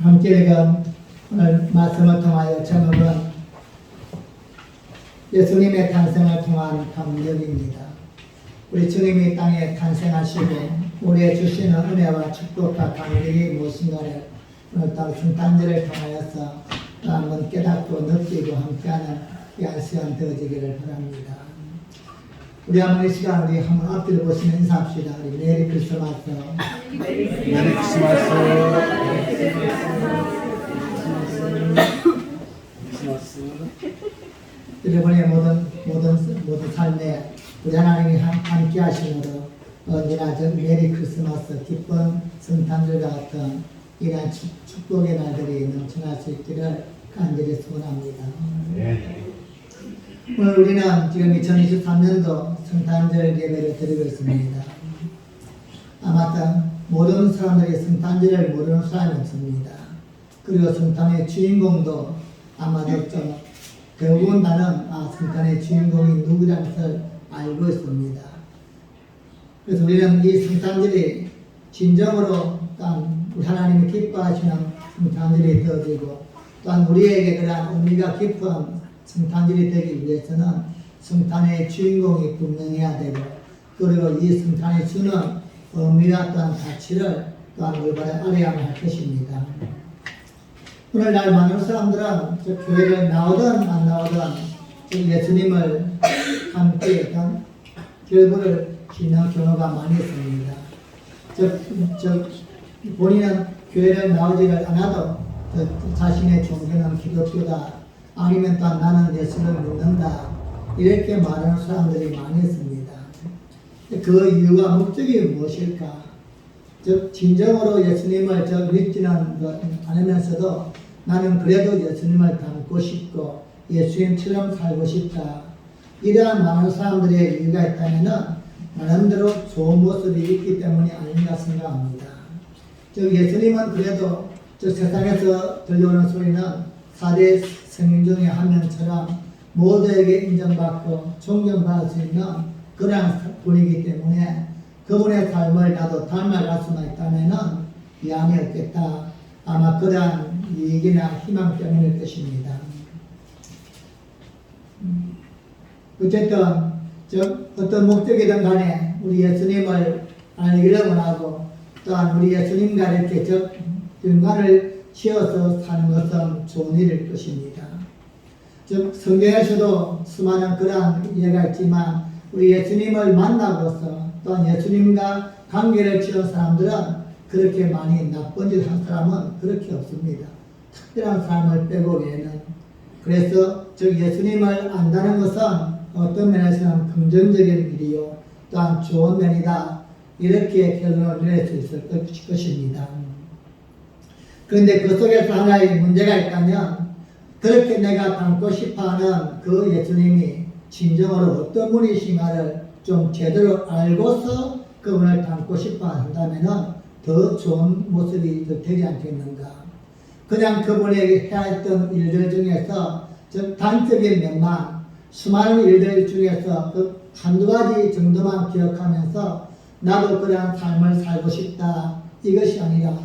함께 내가 오늘 말씀을 통하여 제목은 예수님의 탄생을 통한 감격입니다. 우리 주님이 땅에 탄생하시고 우리의 주시는 은혜와 축복과 감격이 무엇인가를 오늘 또 성탄절을 통하여서 또 한번 깨닫고 느끼고 함께하는 귀한 시간 되어지기를 바랍니다. 우리 한번 이 시간 우리 한번 앞뒤를 보시면 인사합시다. 우리 메리 크리스마스. 메리 크리스마스. 여러분의 모든 삶에 우리 하나님이 함께 하심으로 언제나 메리 크리스마스 기쁜 성탄절과 같은 이러한 축복의 날들이 넘쳐날 수 있기를 간절히 소원합니다. 오늘 우리는 지금 2023년도 성탄절 예배를 드리고 있습니다. 아마도 모든 사람들이 성탄절을 모르는 사람이 없습니다. 그리고 성탄의 주인공도 아마도 결국은 나는 성탄의 주인공이 누구라는 것을 알고 있습니다. 그래서 우리는 이 성탄절이 진정으로 우리 하나님이 기뻐하시는 성탄절이 되어지고 또한 우리에게 그러한 의미가 깊은 성탄절이 되기 위해서는 성탄의 주인공이 분명해야 되고 그리고 이 성탄이 주는 의미와 또한 가치를 또한 올바로 알아야만 할 것입니다. 오늘날 많은 사람들은 교회를 나오든 안 나오든 예수님을 함께 했던 결부를 짓는 경우가 많이 있습니다. 본인은 교회를 나오지를 않아도 자신의 종교는 기독교다 아니면 또 나는 예수를 믿는다 이렇게 말하는 사람들이 많이 있습니다. 그 이유가 목적이 무엇일까? 진정으로 예수님을 믿지는 않으면서도 나는 그래도 예수님을 닮고 싶고 예수님처럼 살고 싶다. 이러한 많은 사람들의 이유가 있다면 나름대로 좋은 모습이 있기 때문이 아닌가 생각합니다. 예수님은 그래도 세상에서 들려오는 소리는 4대 성인 중에 한 명처럼 모두에게 인정받고 존경받을 수 있는 그런 분이기 때문에 그분의 삶을 나도 닮아갈 수만 있다면 이함이 없겠다. 아마 그러한 이익이나 희망 때문일 것입니다. 어쨌든 어떤 목적이든 간에 우리 예수님을 알기를 원하고 또한 우리 예수님과 이렇게 연관을 지어서 사는 것은 좋은 일일 것입니다. 성경에서도 수많은 그러한 예가 있지만 우리 예수님을 만나고서 또한 예수님과 관계를 지은 사람들은 그렇게 많이 나쁜 짓 한 사람은 그렇게 없습니다. 특별한 사람을 빼고 외에는. 그래서 예수님을 안다는 것은 어떤 면에서는 긍정적인 일이요 또한 좋은 면이다 이렇게 결론을 내릴 수 있을 것입니다. 그런데 그 속에서 하나의 문제가 있다면 그렇게 내가 닮고 싶어하는 그 예수님이 진정으로 어떤 분이신가를 좀 제대로 알고서 그분을 닮고 싶어 한다면 더 좋은 모습이 되지 않겠는가. 그냥 그분에게 해야 했던 일들 중에서 단적인 면만 수많은 일들 중에서 그 한두 가지 정도만 기억하면서 나도 그러한 삶을 살고 싶다 이것이 아니라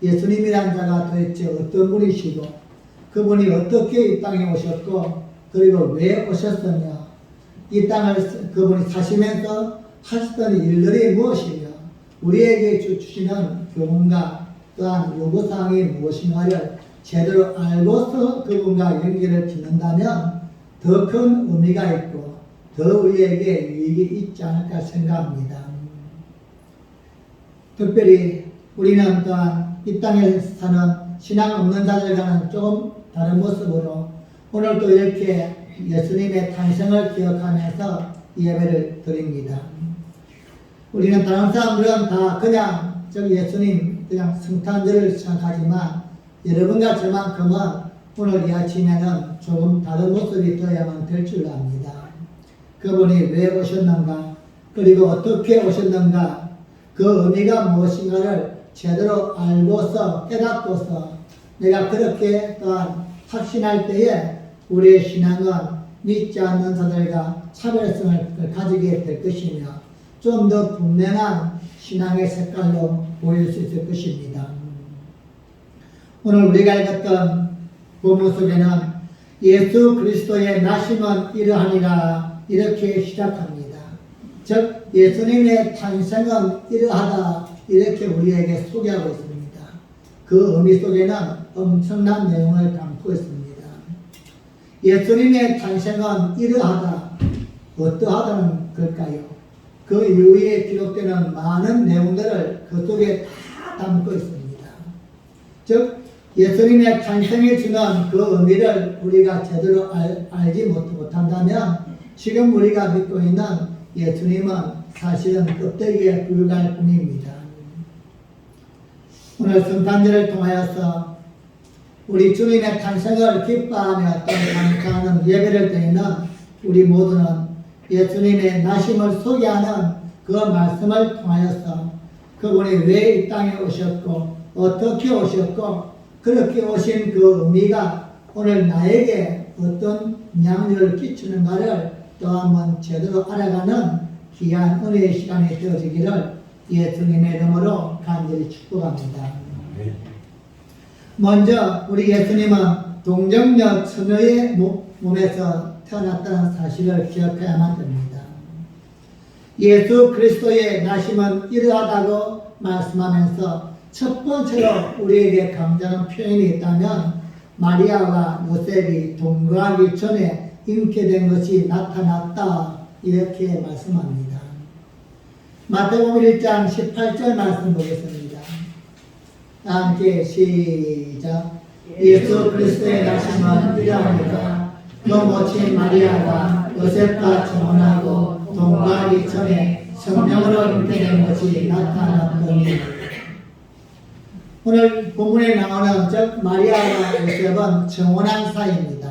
예수님이란 자가 도대체 어떤 분이시고 그분이 어떻게 이 땅에 오셨고 그리고 왜 오셨으며 이 땅을 그분이 사시면서 하셨던 일들이 무엇이며 우리에게 주시는 교훈과 또한 요구사항이 무엇인가를 제대로 알고서 그분과 연결을 짓는다면 더 큰 의미가 있고 더 우리에게 유익이 있지 않을까 생각합니다. 특별히 우리는 또한 이 땅에 사는 신앙 없는 자들과는 조금 다른 모습으로 오늘도 이렇게 예수님의 탄생을 기억하면서 예배를 드립니다. 우리는 다른 사람들은 다 그냥 예수님 그냥 성탄절을 생각하지만 여러분과 저만큼은 오늘 이 아침에는 조금 다른 모습이 되어야만 될 줄 압니다. 그분이 왜 오셨는가 그리고 어떻게 오셨는가 그 의미가 무엇인가를 제대로 알고서 깨닫고서 내가 그렇게 또한 확신할 때에 우리의 신앙은 믿지 않는 자들과 차별성을 가지게 될 것이며 좀 더 분명한 신앙의 색깔로 보일 수 있을 것입니다. 오늘 우리가 읽었던 본문 속에는 예수 그리스도의 나심은 이러하니라 이렇게 시작합니다. 즉 예수님의 탄생은 이러하다 이렇게 우리에게 소개하고 있습니다. 그 의미 속에는 엄청난 내용을 담고 있습니다. 예수님의 탄생은 이러하다, 어떠하다는 걸까요? 그 이후에 기록되는 많은 내용들을 그 속에 다 담고 있습니다. 즉 예수님의 탄생에 주는 그 의미를 우리가 제대로 알지 못한다면 지금 우리가 믿고 있는 예수님은 사실은 껍데기에 불과할 뿐입니다. 오늘 성탄절을 통하여서 우리 주님의 탄생을 기뻐하며 또 감사하는 예배를 드리는 우리 모두는 예수님의 나심을 소개하는 그 말씀을 통하여서 그분이 왜 이 땅에 오셨고 어떻게 오셨고 그렇게 오신 그 의미가 오늘 나에게 어떤 영향을 끼치는가를 또 한번 제대로 알아가는 귀한 은혜의 시간이 되어지기를 예수님의 이름으로 간절히 축복합니다. 먼저 우리 예수님은 동정녀 처녀의 몸에서 태어났다는 사실을 기억해야만 됩니다. 예수 그리스도의 나심은 이러하다고 말씀하면서 첫 번째로 우리에게 강조하는 표현이 있다면 마리아와 요셉이 동거하기 전에 잉태된 것이 나타났다 이렇게 말씀합니다. 마태복음 1장 18절 말씀 보겠습니다. 함께 시작. 예수 그리스도의 나심은 이러하니라 그 모친 마리아가 요셉과 결혼하고 동거하기 전에 성령으로 잉태된 것이 나타났더니. 오늘 본문에 나오는 즉 마리아와 요셉은 정혼한 사이입니다.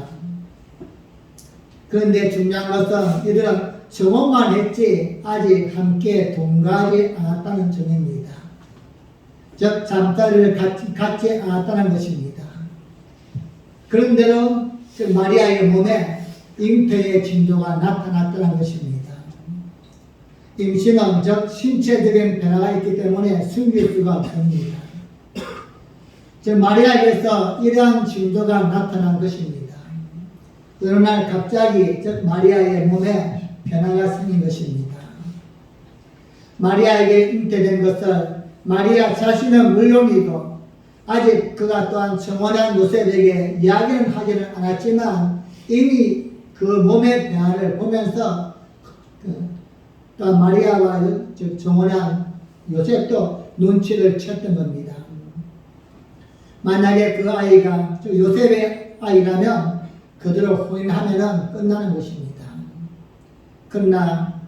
그런데 중요한 것은 이들은 정혼만 했지 아직 함께 동거하지 않았다는 점입니다. 즉 잠자리를 갖지 않았다는 것입니다. 그런데도 즉 마리아의 몸에 잉태의 징조가 나타났다는 것입니다. 임신은 즉 신체적인 변화가 있기 때문에 숨길 수가 없습니다. 즉 마리아에게서 이러한 징조가 나타난 것입니다. 어느 날 갑자기 즉 마리아의 몸에 변화가 생긴 것입니다. 마리아에게 잉태된 것을 마리아 자신은 물론이고 아직 그가 또한 정혼한 요셉에게 이야기는 하지는 않았지만 이미 그 몸의 변화를 보면서 또한 마리아와 즉 정혼한 요셉도 눈치를 챘던 겁니다. 만약에 그 아이가 요셉의 아이라면 그대로 혼인하면 끝나는 것입니다. 그러나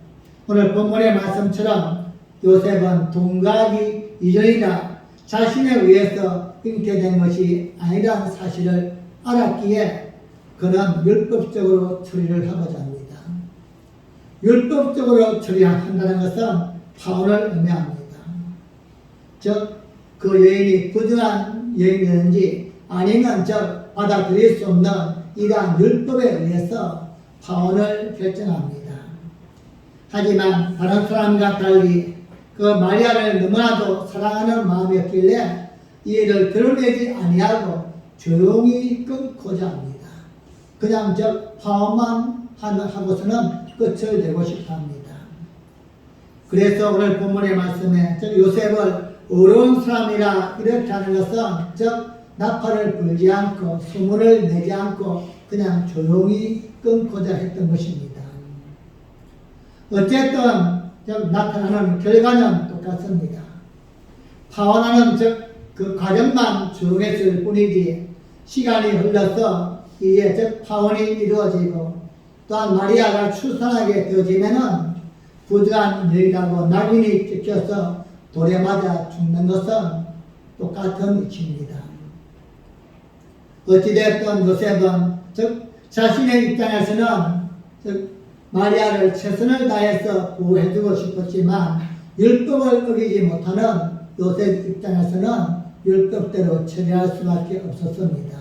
오늘 본문의 말씀처럼 요셉은 동거하기 이전이라 자신에 의해서 잉태된 것이 아니라는 사실을 알았기에 그는 율법적으로 처리를 하고자 합니다. 율법적으로 처리한다는 것은 파혼을 의미합니다. 즉 그 여인이 부정한 여인이든지 아니면 즉 받아들일 수 없는 이러한 율법에 의해서 파혼을 결정합니다. 하지만 다른 사람과 달리 그 마리아를 너무나도 사랑하는 마음이었길래 이 일을 드러내지 아니하고 조용히 끊고자 합니다. 그냥 즉 파혼만 하고서는 끝을 내고 싶어 합니다. 그래서 오늘 본문의 말씀에 즉 요셉을 어려운 사람이라 이렇게 하는 것은 즉 나팔을 불지 않고 소문을 내지 않고 그냥 조용히 끊고자 했던 것입니다. 어쨌든 즉 나타나는 결과는 똑같습니다. 파혼하는 즉 그 과정만 조용했을 뿐이지 시간이 흘러서 이제 즉 파혼이 이루어지고 또한 마리아가 출산하게 되어지면은 부정한 여인하고 낙인이 찍혀서 돌에 맞아 죽는 것은 똑같은 이치입니다. 어찌됐든 요셉은 즉 자신의 입장에서는 즉 마리아를 최선을 다해서 보호해주고 싶었지만 율법을 어기지 못하는 요셉 입장에서는 율법대로 처리할 수밖에 없었습니다.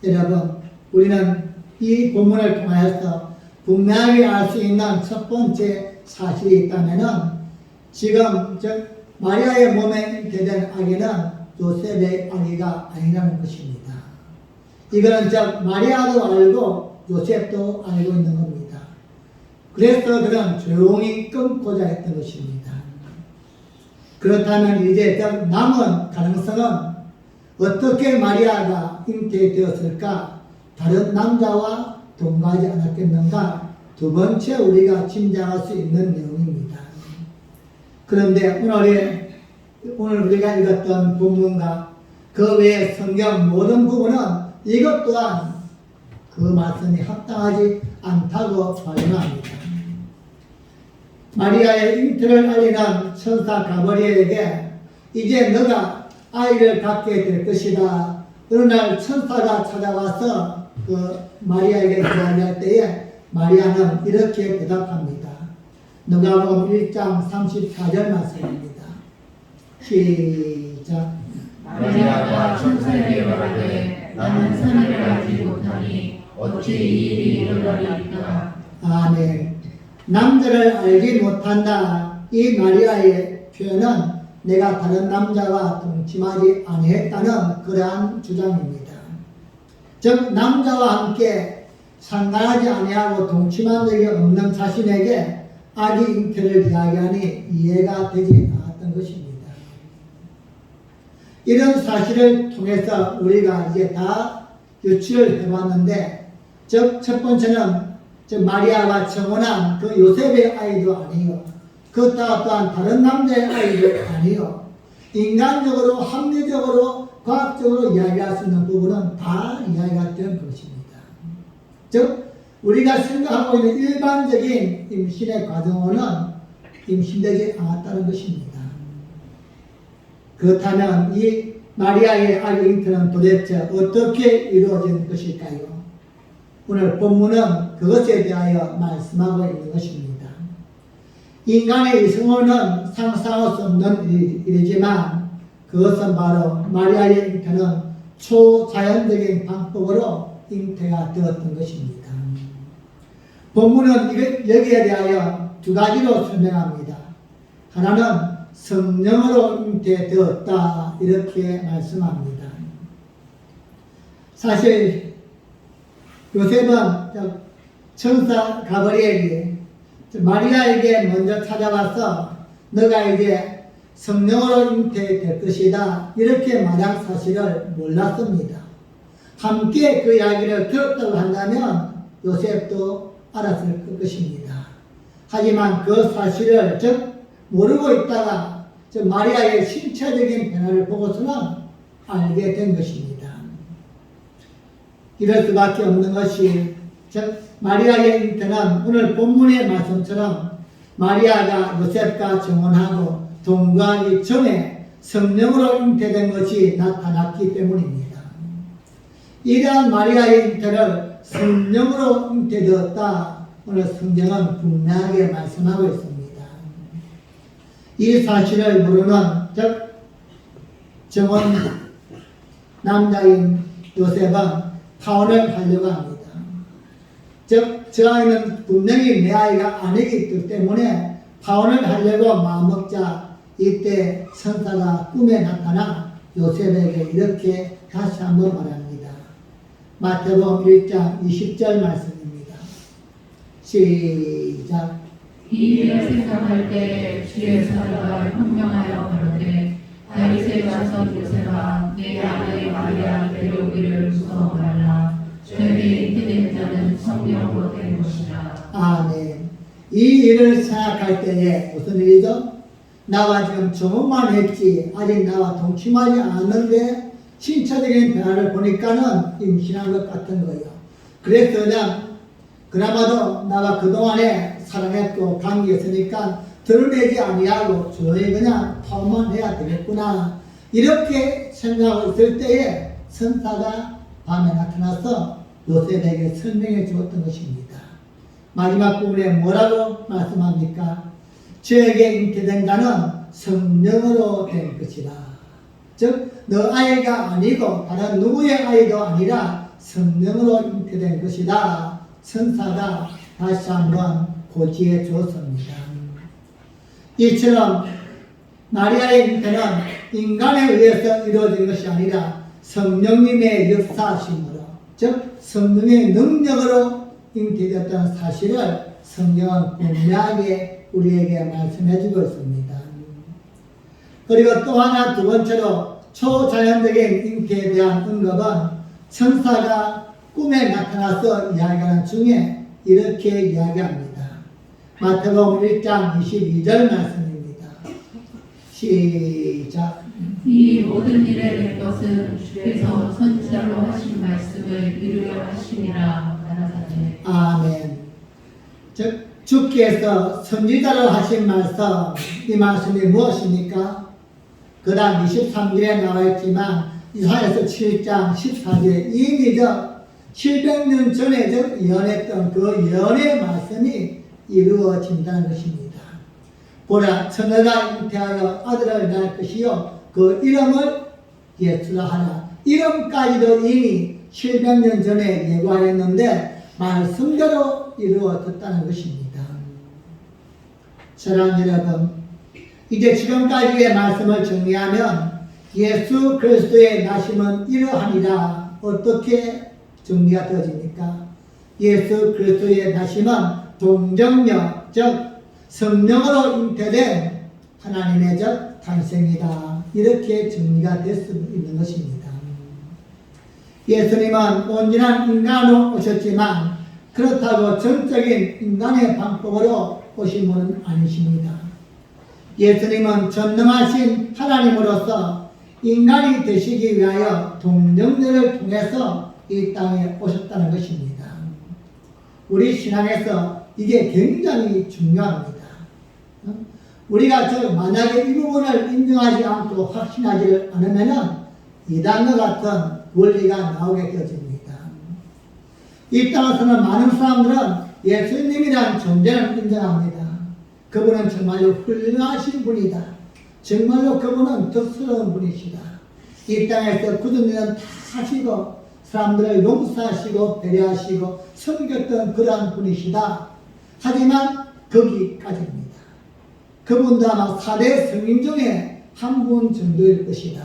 여러분, 우리는 이 본문을 통하여서 분명하게 알 수 있는 첫 번째 사실이 있다면은 지금 즉 마리아의 몸에 잉태된 아기는 요셉의 아기가 아니라는 것입니다. 이거는 즉 마리아도 알고 요셉도 알고 있는 겁니다. 그래서 그는 조용히 끊고자 했던 것입니다. 그렇다면 이제 남은 가능성은 어떻게 마리아가 잉태되었을까? 다른 남자와 동거하지 않았겠는가? 두 번째 우리가 짐작할 수 있는 내용입니다. 그런데 오늘 우리가 읽었던 본문과 그 외의 성경 모든 부분은 이것 또한 그 말씀이 합당하지 않다고 발견합니다. 마리아의 잉태를 알리는 천사 가브리엘에게 이제 너가 아이를 갖게 될 것이다. 어느 날 천사가 찾아와서 그 마리아에게 이야기할 때에 마리아는 이렇게 대답합니다. 누가복음 1장 34절 말씀입니다. 시작. 마리아가 천사에게 말하되 나는 사내를 알지 못하니 어찌 이 일이 일어나리이까. 아멘. 남자를 알지 못한다. 이 마리아의 표현은 내가 다른 남자와 동침하지 아니했다는 그러한 주장입니다. 즉 남자와 함께 상관하지 아니하고 동침한 적이 없는 자신에게 아기 잉태를 이야기하니 이해가 되지 않았던 것입니다. 이런 사실을 통해서 우리가 이제 다 유추를 해봤는데, 즉 첫 번째는 마리아가 청혼한 그 요셉의 아이도 아니요, 그 또한 다른 남자의 아이도 아니요, 인간적으로 합리적으로 과학적으로 이야기할 수 있는 부분은 다 이야기가 된 것입니다. 즉 우리가 생각하고 있는 일반적인 임신의 과정으로는 임신되지 않았다는 것입니다. 그렇다면 이 마리아의 아기 잉태는 도대체 어떻게 이루어진 것일까요? 오늘 본문은 그것에 대하여 말씀하고 있는 것입니다. 인간의 이성으로는 상상할 수 없는 일이지만 그것은 바로 마리아의 잉태는 초자연적인 방법으로 잉태가 되었던 것입니다. 본문은 여기에 대하여 두 가지로 설명합니다. 하나는 성령으로 잉태되었다 이렇게 말씀합니다. 사실 요셉은 천사 가브리엘이 마리아에게 먼저 찾아와서 너가 이제 성령으로 잉태될 것이다 이렇게 말한 사실을 몰랐습니다. 함께 그 이야기를 들었다고 한다면 요셉도 알았을 것입니다. 하지만 그 사실을 모르고 있다가 마리아의 신체적인 변화를 보고서는 알게 된 것입니다. 이럴 수밖에 없는 것이 마리아의 잉태는 오늘 본문의 말씀처럼 마리아가 요셉과 정혼하고 동거하기 전에 성령으로 잉태된 것이 나타났기 때문입니다. 이러한 마리아의 잉태를 성령으로 잉태되었다. 오늘 성경은 분명하게 말씀하고 있습니다. 이 사실을 모르는 정혼 남자인 요셉은 파혼을 하려고 합니다. 저 아이는 분명히 내 아이가 아니기 때문에 파혼을 하려고 마음먹자 이때 천사가 꿈에 나타나 요셉에게 이렇게 다시 한번 말합니다. 마태복음 1장 20절 말씀입니다. 시작. 이 일을 생각할 때 주의 사자가 현명하여 가로되 다윗의 자손 요셉아 내 아내 마리아 데려오기를 무서워 말라. 저에게 잉태된 자는 성령으로 된 것이라. 아멘. 이 일을 생각할 때에 무슨 일이죠? 나와 지금 정혼만 했지 아직 나와 동침하지 않았는데 신체적인 변화를 보니까는 임신한 것 같은 거예요. 그래서 그나마도 나가 그동안에 사랑했고 관계했으니까 드러내지 아니하고 조용히 그냥 파혼만 해야 되겠구나 이렇게 생각하고 있을 때에 천사가 밤에 나타나서 요셉에게 설명해 주었던 것입니다. 마지막 부분에 뭐라고 말씀합니까? 저에게 잉태된 자는 성령으로 된 것이라. 즉 너 아이가 아니고 다른 누구의 아이도 아니라 성령으로 잉태된 것이다. 천사가 다시 한번 고지해 주었습니다. 이처럼 마리아의 잉태는 인간에 의해서 이루어진 것이 아니라 성령님의 역사심으로, 즉 성령의 능력으로 잉태되었다는 사실을 성경은 분명하게 우리에게 말씀해주고 있습니다. 그리고 또 하나 두 번째로 초자연적인 잉태에 대한 언급은 천사가 꿈에 나타나서 이야기하는 중에 이렇게 이야기합니다. 마태복음 1장 22절 말씀입니다. 시작. 이 모든 일에 될 것은 주께서 선지자로 하신 말씀을 이루려 하심이라 가라사대. 아멘. 즉 주께서 선지자로 하신 말씀, 이 말씀이 무엇입니까? 그 다음 23절에 나와 있지만 이사야서 7장 14절에 이미 700년 전에 예언했던 그 예언의 말씀이 이루어진다는 것입니다. 보라, 처녀가 잉태하여 아들을 낳을 것이요 그 이름을 예수라 하라. 이름까지도 이미 700년 전에 예고하였는데 말씀대로 이루어졌다는 것입니다. 사랑하는 여러분, 이제 지금까지의 말씀을 정리하면 예수 그리스도의 나심은 이러하니라. 어떻게 정리가 되어집니까? 예수 그리스도의 나심은 동정녀, 즉 성령으로 잉태된 하나님의 탄생이다. 이렇게 정리가 될 수 있는 것입니다. 예수님은 온전한 인간으로 오셨지만 그렇다고 전적인 인간의 방법으로 오신 분은 아니십니다. 예수님은 전능하신 하나님으로서 인간이 되시기 위하여 동정녀를 통해서 이 땅에 오셨다는 것입니다. 우리 신앙에서 이게 굉장히 중요합니다. 우리가 만약에 이 부분을 인정하지 않고 확신하지 않으면 이단과 같은 원리가 나오게 되어집니다. 이 땅에서는 많은 사람들은 예수님이라는 존재를 인정합니다. 그분은 정말로 훌륭하신 분이다. 정말로 그분은 덕스러운 분이시다. 이 땅에서 굳은 일은 다 하시고 사람들을 용서하시고 배려하시고 섬겼던 그러한 분이시다. 하지만 거기까지입니다. 그분도 아마 4대 성인 중에 한 분 정도일 것이다.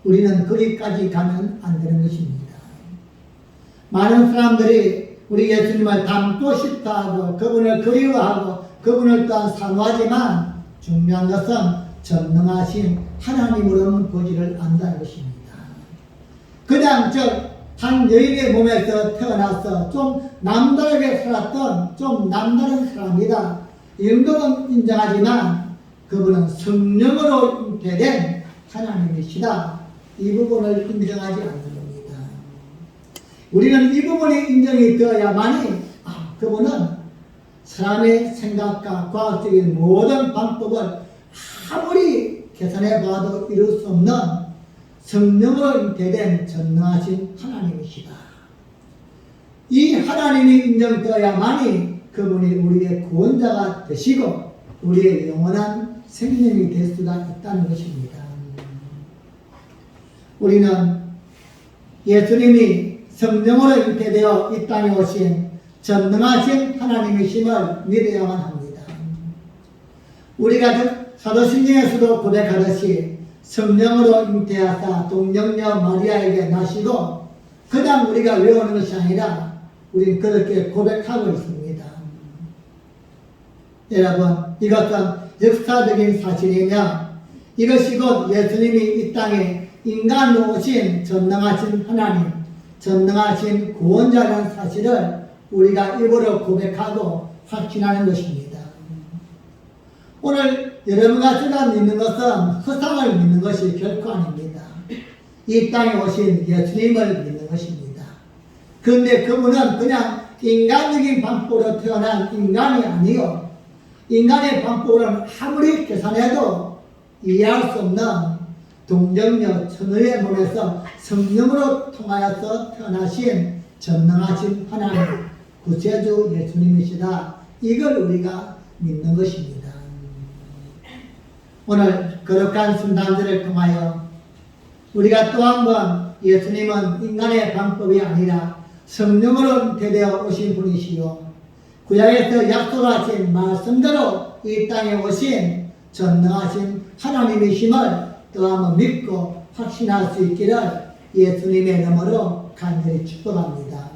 우리는 거기까지 가면 안 되는 것입니다. 많은 사람들이 우리 예수님을 닮고 싶다 하고 그분을 그리워하고 그분을 또한 사모하지만 중요한 것은 전능하신 하나님으로는 보지를 않는다는 것입니다. 그냥 한 여인의 몸에서 태어나서 좀 남다르게 살았던 좀 남다른 사람이다. 이 정도는 인정하지만 그분은 성령으로 잉태된 하나님이시다. 이 부분을 인정하지 않는 겁니다. 우리는 이 부분이 인정이 되어야만이 그분은 사람의 생각과 과학적인 모든 방법을 아무리 계산해 봐도 이룰 수 없는 성령으로 잉태된 전능하신 하나님이시다. 이 하나님이 인정되어야만이 그분이 우리의 구원자가 되시고 우리의 영원한 생명이 될 수가 있다는 것입니다. 우리는 예수님이 성령으로 잉태되어 이 땅에 오신 전능하신 하나님이심을 믿어야만 합니다. 우리가 사도신경에서도 고백하듯이 성령으로 잉태하사 동정녀 마리아에게 나시고 그냥 우리가 외우는 것이 아니라 우리는 그렇게 고백하고 있습니다. 여러분, 이것은 역사적인 사실이며 이것이 곧 예수님이 이 땅에 인간으로 오신 전능하신 하나님, 전능하신 구원자라는 사실을 우리가 입으로 고백하고 확신하는 것입니다. 오늘 여러분과 제가 믿는 것은 허상을 믿는 것이 결코 아닙니다. 이 땅에 오신 예수님을 믿는 것입니다. 그런데 그분은 그냥 인간적인 방법으로 태어난 인간이 아니요 인간의 방법으로는 아무리 계산해도 이해할 수 없는 동정녀 처녀의 몸에서 성령으로 통하여서 태어나신 전능하신 하나님 구세주 예수님이시다. 이걸 우리가 믿는 것입니다. 오늘 거룩한 순단절을 통하여 우리가 또 한 번 예수님은 인간의 방법이 아니라 성령으로 잉태되어 오신 분이시요 구약에서 약속하신 말씀대로 이 땅에 오신 전능하신 하나님이심을 또 한번 믿고 확신할 수 있기를 예수님의 이름으로 간절히 축복합니다.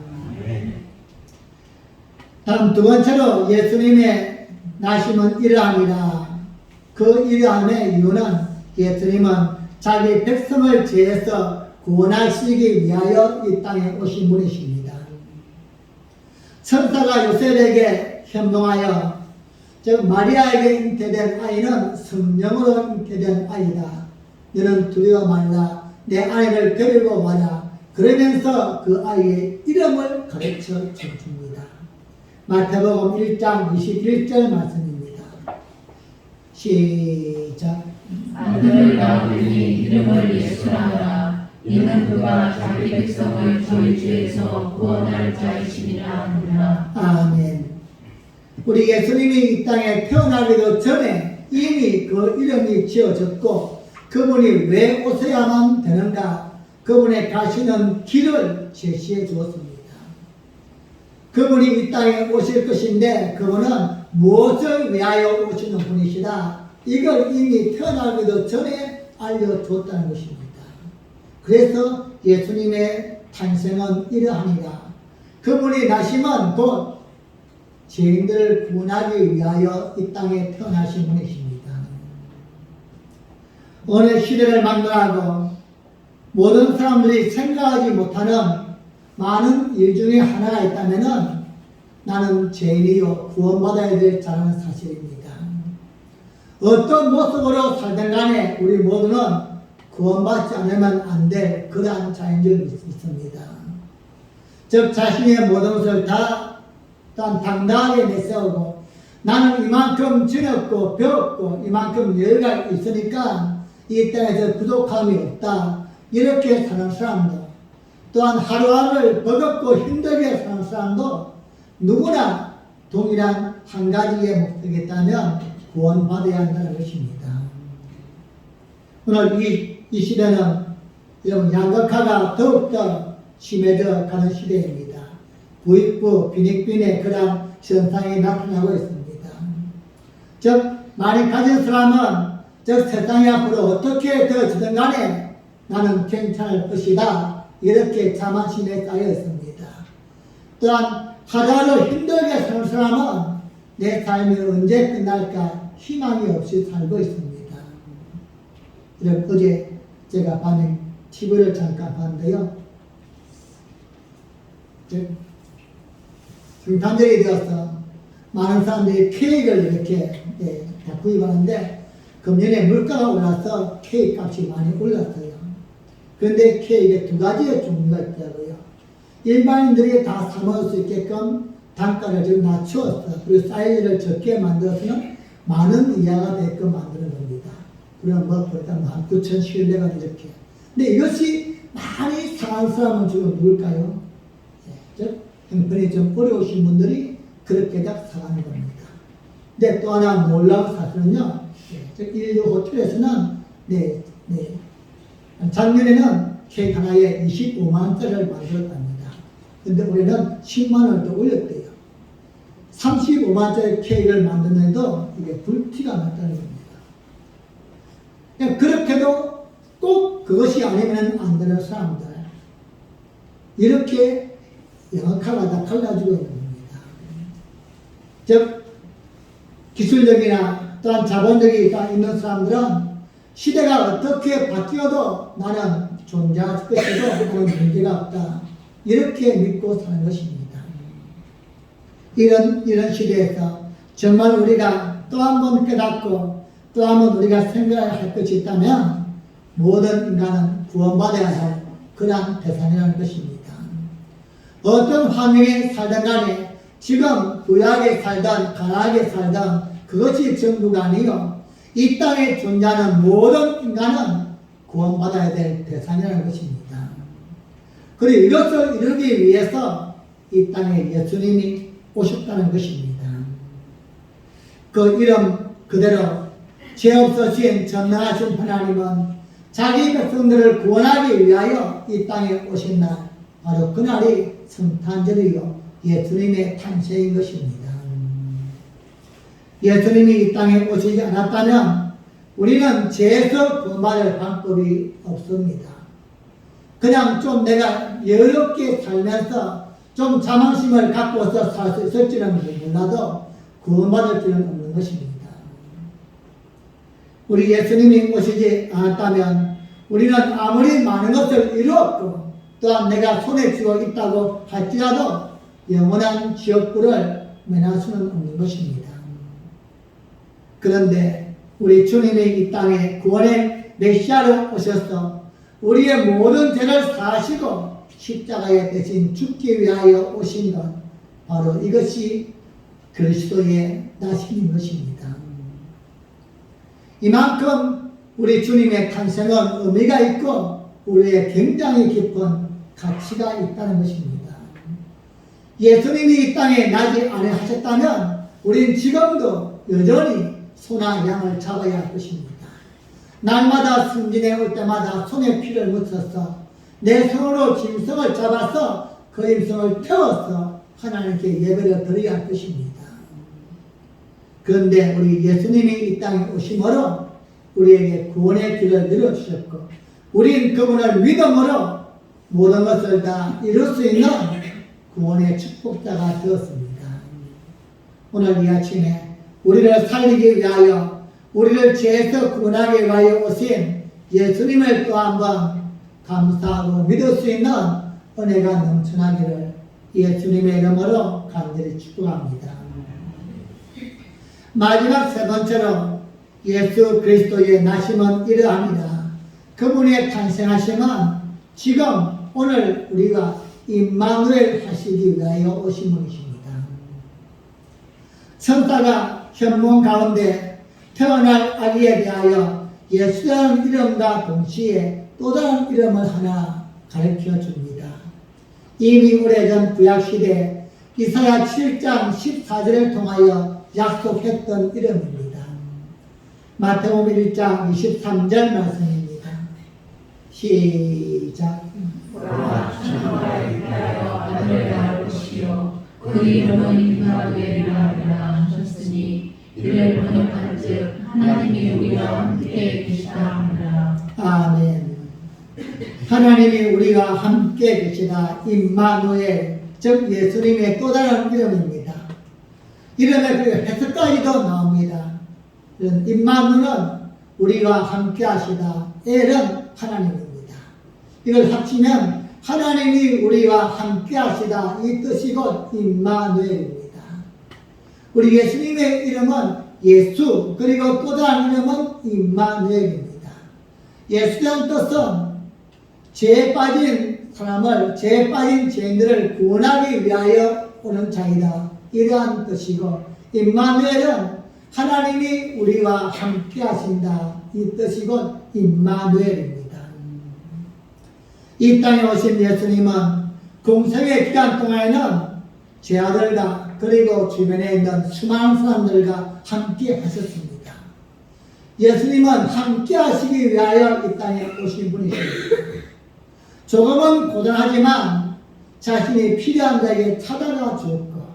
다음 두 번째로 예수님의 나심은 이러함이라. 그 이러함의 이유는 예수님은 자기 백성을 죄에서 구원하시기 위하여 이 땅에 오신 분이십니다. 천사가 요셉에게 현몽하여 즉 마리아에게 잉태된 아이는 성령으로 잉태된 아이다. 너는 두려워 말라. 내 아이를 데리고 와라. 그러면서 그 아이의 이름을 가르쳐 줍니다. 마태복음 1장 21절 말씀입니다. 시작. 아들을 낳으니 이름을 예수라 하라. 이는 그가 자기 백성을 저희 죄에서 구원할 자이심이라 하느라. 아멘. 우리 예수님이 이 땅에 태어나기도 전에 이미 그 이름이 지어졌고 그분이 왜 오셔야만 되는가? 그분의 가시는 길을 제시해 주었습니다. 그분이 이 땅에 오실 것인데 그분은 무엇을 위하여 오시는 분이시다. 이걸 이미 태어나기도 전에 알려줬다는 것입니다. 그래서 예수님의 탄생은 이러하니라. 그분이 나심은 곧 죄인들을 구원하기 위하여 이 땅에 태어나신 분이십니다. 오늘 시대를 막론하고 모든 사람들이 생각하지 못하는 많은 일 중에 하나가 있다면 나는 죄인이요 구원받아야 될 자라는 사실입니다. 어떤 모습으로 살든 간에 우리 모두는 구원받지 않으면 안 될 그러한 자인 줄 믿습니다. 즉 자신의 모든 것을 다 당당하게 내세우고 나는 이만큼 지녔고 배웠고 이만큼 여유가 있으니까 이 땅에서 부족함이 없다. 이렇게 사는 사람도 또한 하루하루를 버겁고 힘들게 사는 사람도 누구나 동일한 한 가지의 목적이 있다면 구원받아야 한다는 것입니다. 오늘 이 시대는 여러분 양극화가 더욱더 심해져 가는 시대입니다. 부익부 빈익빈의 그런 현상이 나타나고 있습니다. 즉 많이 가진 사람은 즉 세상이 앞으로 어떻게 되어지든 간에 나는 괜찮을 것이다. 이렇게 자만심에 쌓여 있습니다. 또한 하루하루 힘들게 사는 사람은 내 삶이 언제 끝날까 희망이 없이 살고 있습니다. 어제 제가 밤에 TV를 잠깐 봤는데요. 성탄절이 되어서 많은 사람들이 케이크를 이렇게 다 구입하는데 금년에 물가가 올라서 케이크 값이 많이 올랐어요. 그런데 케이크에 두 가지의 종류가 있더라고요. 일반인들이 다 사 먹을 수 있게끔 단가를 좀 낮추었어. 그리고 사이즈를 적게 만들어서는 만원 이하가 되게끔 만드는 겁니다. 그럼 뭐 보니까 19,000시간대가 이렇게. 근데 이것이 많이 상한 사람은 지금 누굴까요? 즉 형편이 좀 어려우신 분들이 그렇게 다 사가는 겁니다. 근데 또 하나 놀라운 사실은요. 즉 인류 호텔에서는 작년에는 케이크 하나에 25만원짜리를 만들었답니다. 근데 올해는 10만원을 더 올렸대요. 35만원짜리 케이크를 만드는데도 이게 불티가 났다는 겁니다. 그렇게도 꼭 그것이 아니면 안 되는 사람들. 이렇게 영악화가 다 갈라지고 있는 겁니다. 즉, 기술력이나 또한 자본력이 있는 사람들은 시대가 어떻게 바뀌어도 나는 존재할 것이고 나는 문제가 없다. 이렇게 믿고 사는 것입니다. 이런 시대에서 정말 우리가 또 한 번 깨닫고 또 한 번 우리가 생각해야 할 것이 있다면 모든 인간은 구원받아야 할 그러한 대상이라는 것입니다. 어떤 환경에 살든 간에 지금 부유하게 살든 가난하게 살든 그것이 전부가 아니요. 이 땅에 존재하는 모든 인간은 구원받아야 될 대상이라는 것입니다. 그리고 이것을 이루기 위해서 이 땅에 예수님이 오셨다는 것입니다. 그 이름 그대로 죄 없으신 전능하신 하나님은 자기 백성들을 구원하기 위하여 이 땅에 오신 날 바로 그날이 성탄절이요 예수님의 탄생인 것입니다. 예수님이 이 땅에 오시지 않았다면 우리는 죄에서 구원받을 방법이 없습니다. 그냥 좀 내가 여유롭게 살면서 좀 자만심을 갖고서 살 수 있을지는 몰라도 구원받을 줄은 없는 것입니다. 우리 예수님이 오시지 않았다면 우리는 아무리 많은 것을 이루었고 또한 내가 손에 쥐고 있다고 할지라도 영원한 지옥불을 면할 수는 없는 것입니다. 그런데 우리 주님이 이 땅에 구원의 메시아로 오셔서 우리의 모든 죄를 사하시고 십자가에 대신 죽기 위하여 오신 것, 바로 이것이 그리스도의 나심인 것입니다. 이만큼 우리 주님의 탄생은 의미가 있고 우리의 굉장히 깊은 가치가 있다는 것입니다. 예수님이 이 땅에 나지 아니하셨다면 우린 지금도 여전히 소나 양을 잡아야 할 것입니다. 날마다 승진에 올 때마다 손에 피를 묻혀서 내 손으로 짐승을 잡아서 그 짐승을 태워서 하나님께 예배를 드려야 할 것입니다. 그런데 우리 예수님이 이 땅에 오심으로 우리에게 구원의 길을 열어주셨고 우린 그분을 믿음으로 모든 것을 다 이룰 수 있는 구원의 축복자가 되었습니다. 오늘 이 아침에 우리를 살리기 위하여 우리를 죄에서 구원하기 위하여 오신 예수님을 또 한번 감사하고 믿을 수 있는 은혜가 넘쳐나기를 예수님의 이름으로 간절히 축복합니다. 마지막 세 번째로 예수 그리스도의 나심은 이러합니다. 그분의 탄생하심은 지금 오늘 우리가 임마누엘 하시기 위하여 오신 분이십니다. 천사가 현문 가운데 태어날 아기에 대하여 예수라는 이름과 동시에 또 다른 이름을 하나 가르쳐 줍니다. 이미 오래전 구약시대 이사야 7장 14절을 통하여 약속했던 이름입니다. 마태복음 1장 23절 말씀입니다. 시작. 보라, 천하가 위하여 아들을 낳을 것이요 그 이름은 임마누엘이라 하셨으니 이를 번역한즉 하나님이 우리와 함께 계시다 하니라. 아멘. 하나님이 우리가 함께 계시다. 임마누엘, 즉 예수님의 또 다른 이름입니다. 이름에 그 해석까지도 나옵니다. 임마누엘은 우리와 함께 하시다. 엘은 하나님입니다. 이걸 합치면 하나님이 우리와 함께 하시다. 이 뜻이 곧 임마누엘입니다. 우리 예수님의 이름은 예수, 그리고 또 다른 이름은 임마누엘입니다. 예수라는 뜻은 죄에 빠진 사람을, 죄에 빠진 죄인들을 구원하기 위하여 오는 자이다. 이러한 뜻이고, 임마누엘은 하나님이 우리와 함께 하신다. 이 뜻이 곧 임마누엘입니다. 이 땅에 오신 예수님은 공생의 기간 동안에는 제 아들과 그리고 주변에 있는 수많은 사람들과 함께 하셨습니다. 예수님은 함께 하시기 위하여 이 땅에 오신 분이십니다. 조금은 고단하지만 자신이 필요한 자에게 찾아가 주었고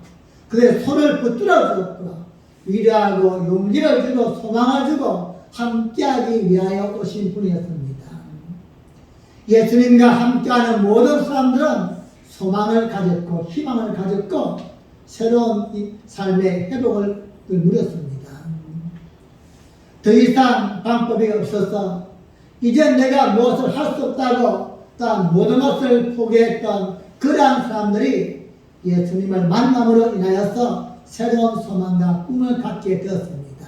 그의 손을 붙들어 주었고 위로하고 용기를 주고 소망을 주고 함께하기 위하여 오신 분이었습니다. 예수님과 함께하는 모든 사람들은 소망을 가졌고 희망을 가졌고 새로운 삶의 회복을 누렸습니다. 더 이상 방법이 없어서 이제 내가 무엇을 할 수 없다고 또한 모든 것을 포기했던 그러한 사람들이 예수님을 만남으로 인하여서 새로운 소망과 꿈을 갖게 되었습니다.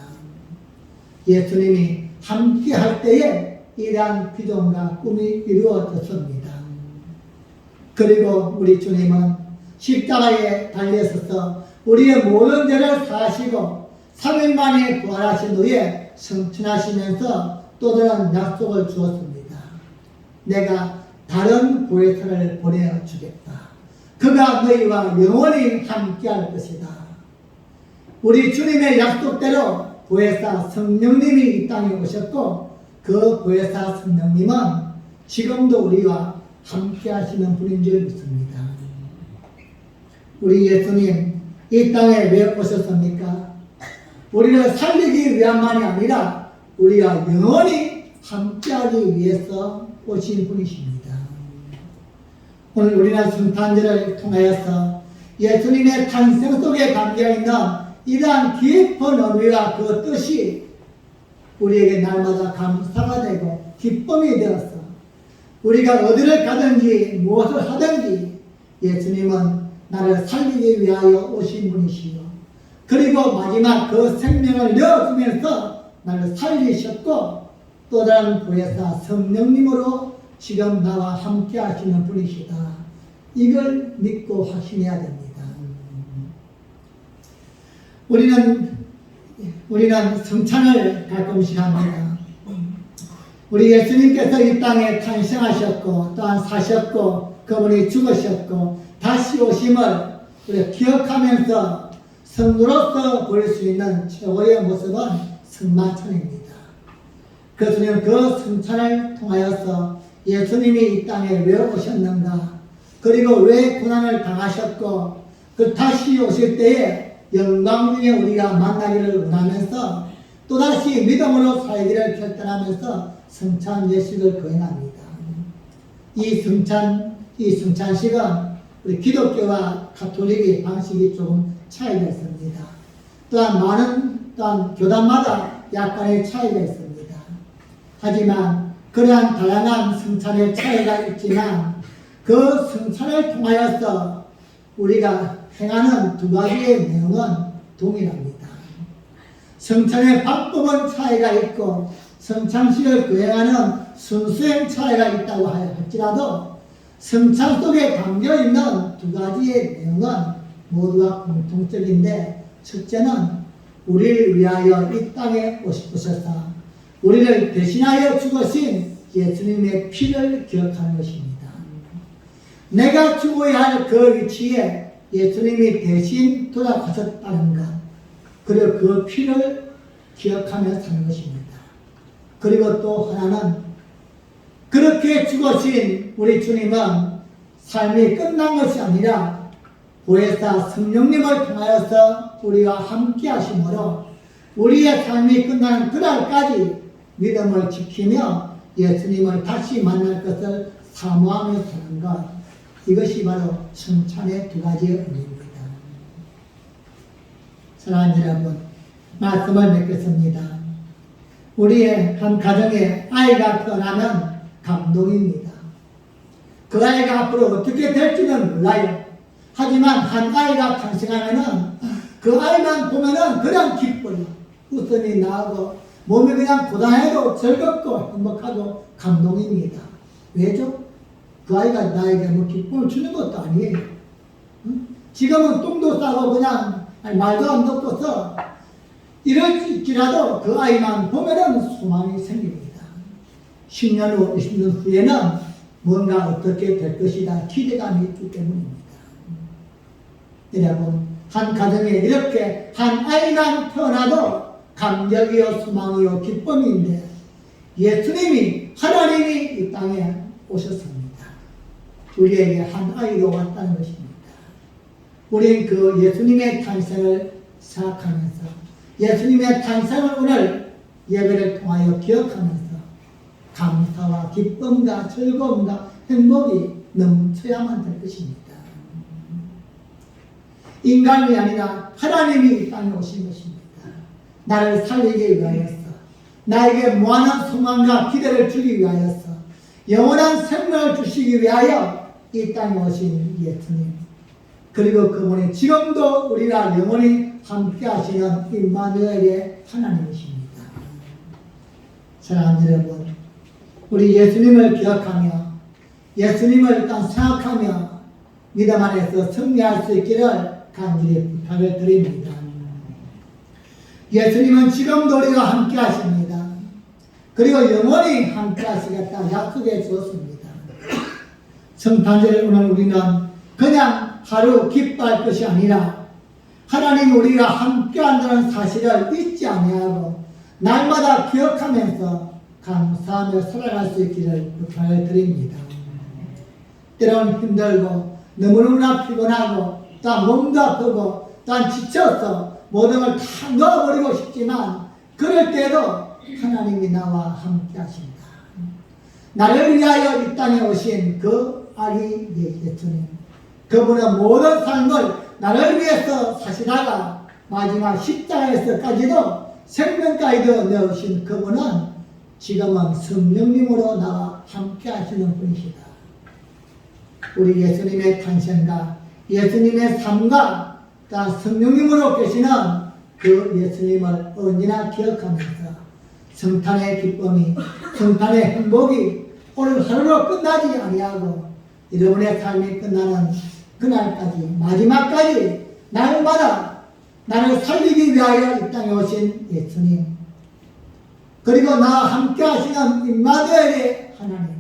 예수님이 함께 할 때에 이러한 비전과 꿈이 이루어졌습니다. 그리고 우리 주님은 십자가에 달려서서 우리의 모든 죄를 사하시고 3일 만에 부활하신 후에 승천하시면서 또 다른 약속을 주었습니다. 내가 다른 보혜사를 보내주겠다. 그가 너희와 영원히 함께할 것이다. 우리 주님의 약속대로 보혜사 성령님이 이 땅에 오셨고 그 보혜사 성령님은 지금도 우리와 함께 하시는 분인 줄 믿습니다. 우리 예수님 이 땅에 왜 오셨습니까? 우리를 살리기 위함만이 아니라 우리가 영원히 함께하기 위해서 오신 분이십니다. 오늘 우리는 성탄절을 통하여서 예수님의 탄생 속에 담겨있는 이러한 깊은 의미와 그 뜻이 우리에게 날마다 감사가 되고 기쁨이 되어서 우리가 어디를 가든지 무엇을 하든지 예수님은 나를 살리기 위하여 오신 분이시요, 그리고 마지막 그 생명을 내어주면서 나를 살리셨고 또 다른 보혜사 성령님으로 지금 나와 함께 하시는 분이시다. 이걸 믿고 확신해야 됩니다. 우리는 성찬을 가끔씩 합니다. 우리 예수님께서 이 땅에 탄생하셨고 또한 사셨고 그분이 죽으셨고 다시 오심을 우리가 기억하면서 성도로서 볼 수 있는 최고의 모습은 성만찬입니다. 그래서 그 성찬을 통하여서 예수님이 이 땅에 왜 오셨는가, 그리고 왜 고난을 당하셨고 그 다시 오실 때에 영광 중에 우리가 만나기를 원하면서 또다시 믿음으로 살기를 결단하면서 성찬 예식을 거행합니다. 이 성찬식은 우리 기독교와 가톨릭의 방식이 조금 차이가 있습니다. 또한 교단마다 약간의 차이가 있습니다. 하지만 그러한 다양한 성찬의 차이가 있지만 그 성찬을 통하여서 우리가 행하는 두 가지의 내용은 동일합니다. 성찬의 방법은 차이가 있고 성찬식을 거행하는 순수행 차이가 있다고 할지라도 성찬 속에 담겨있는 두 가지의 내용은 모두가 공통적인데, 첫째는 우리를 위하여 이 땅에 오셔서 우리를 대신하여 죽으신 예수님의 피를 기억하는 것입니다. 내가 죽어야 할 그 위치에 예수님이 대신 돌아가셨다는 것, 그리고 그 피를 기억하며 사는 것입니다. 그리고 또 하나는 그렇게 죽으신 우리 주님은 삶이 끝난 것이 아니라 보혜사 성령님을 통하여서 우리와 함께 하심으로 우리의 삶이 끝나는 그날까지 믿음을 지키며 예수님을 다시 만날 것을 사모하며 사는 것, 이것이 바로 성찬의 두 가지의 의미입니다. 사랑하는 여러분, 말씀을 맺겠습니다. 우리의 한 가정에 아이가 태어나면 감동입니다. 그 아이가 앞으로 어떻게 될지는 몰라요. 하지만 한 아이가 탄생하면은 그 아이만 보면은 그냥 기뻐요. 웃음이 나고 몸이 그냥 고단해도 즐겁고 행복하고 감동입니다. 왜죠? 그 아이가 나에게 뭐 기쁨을 주는 것도 아니에요. 응? 지금은 똥도 싸고 그냥 말도 안 듣고서 이럴지라도 그 아이만 보면은 소망이 생깁니다. 10년 후, 20년 후에는 뭔가 어떻게 될 것이다 기대감이 있기 때문입니다. 여러분, 한 가정에 이렇게 한 아이만 태어나도 감격이요 소망이요 기쁨인데 예수님이, 하나님이 이 땅에 오셨습니다. 우리에게 한 아이로 왔다는 것입니다. 우리는 그 예수님의 탄생을 생각하면서 예수님의 탄생을 오늘 예배를 통하여 기억하면서 감사와 기쁨과 즐거움과 행복이 넘쳐야만 될 것입니다. 인간이 아니라 하나님이 이 땅에 오신 것입니다. 나를 살리기 위하여서, 나에게 무한한 소망과 기대를 주기 위하여서, 영원한 생명을 주시기 위하여 이 땅에 오신 예수님, 그리고 그분이 지금도 우리가 영원히 함께 하시는 임마누엘의 하나님이십니다. 사랑하는 여러분, 우리 예수님을 기억하며 예수님을 일단 생각하며 믿음 안에서 승리할 수 있기를 간절히 부탁을 드립니다. 예수님은 지금도 우리와 함께 하십니다. 그리고 영원히 함께 하시겠다 약속해 주었습니다. 성탄절 오늘 우리는 그냥 하루 기뻐할 것이 아니라 하나님 우리가 함께 한다는 사실을 잊지 아니하고 날마다 기억하면서 감사하며 살아갈 수 있기를 부탁을 드립니다. 때로는 힘들고 너무너무나 피곤하고 또 몸도 아프고 또 지쳐서 모든 걸 다 넣어버리고 싶지만 그럴 때도 하나님이 나와 함께 하신다. 나를 위하여 이 땅에 오신 그 아기 예수님, 그분은 모든 삶을 나를 위해서 사시다가 마지막 십자가에서까지도 생명까지도 넣으신 그분은 지금은 성령님으로 나와 함께 하시는 분이시다. 우리 예수님의 탄생과 예수님의 삶과 성령님으로 계시는 그 예수님을 언제나 기억하면서 성탄의 기쁨이, 성탄의 행복이 오늘 하루로 끝나지 아니하고 여러분의 삶이 끝나는 그날까지, 마지막까지 날마다 나를 살리기 위하여 이 땅에 오신 예수님, 그리고 나와 함께 하시는 임마누엘의 하나님,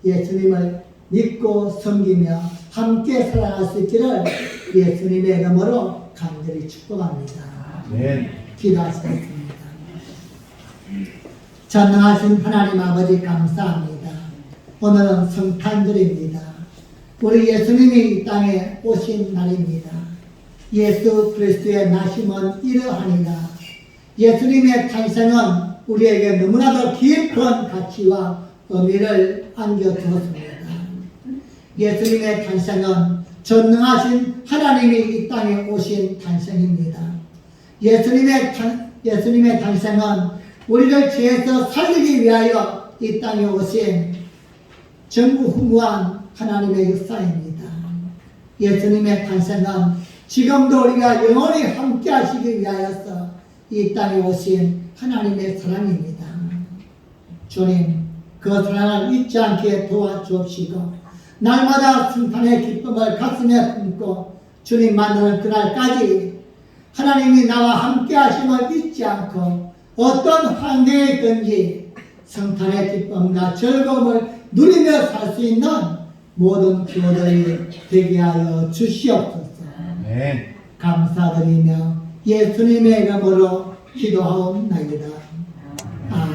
예수님을 믿고 섬기며 함께 살아갈 수 있기를 예수님의 이름으로 간절히 축복합니다. 기도하시겠습니다. 전능하신 하나님 아버지 감사합니다. 오늘은 성탄절입니다. 우리 예수님이 이 땅에 오신 날입니다. 예수 그리스도의 나심은 이러하니라. 예수님의 탄생은 우리에게 너무나도 깊은 가치와 의미를 안겨주었습니다. 예수님의 탄생은 전능하신 하나님이 이 땅에 오신 탄생입니다. 예수님의 탄생은 우리를 죄에서 살리기 위하여 이 땅에 오신 전무후무한 하나님의 역사입니다. 예수님의 탄생은 지금도 우리가 영원히 함께 하시기 위하여서 이 땅에 오신 하나님의 사랑입니다. 주님, 그 사랑을 잊지 않게 도와주옵시고 날마다 성탄의 기쁨을 가슴에 품고 주님 만나는 그날까지 하나님이 나와 함께 하심을 잊지 않고 어떤 환경에 있든지 성탄의 기쁨과 즐거움을 누리며 살 수 있는 모든 교도들이 되게 하여 주시옵소서. 감사드리며 예수님의 이름으로 기도하옵나이다.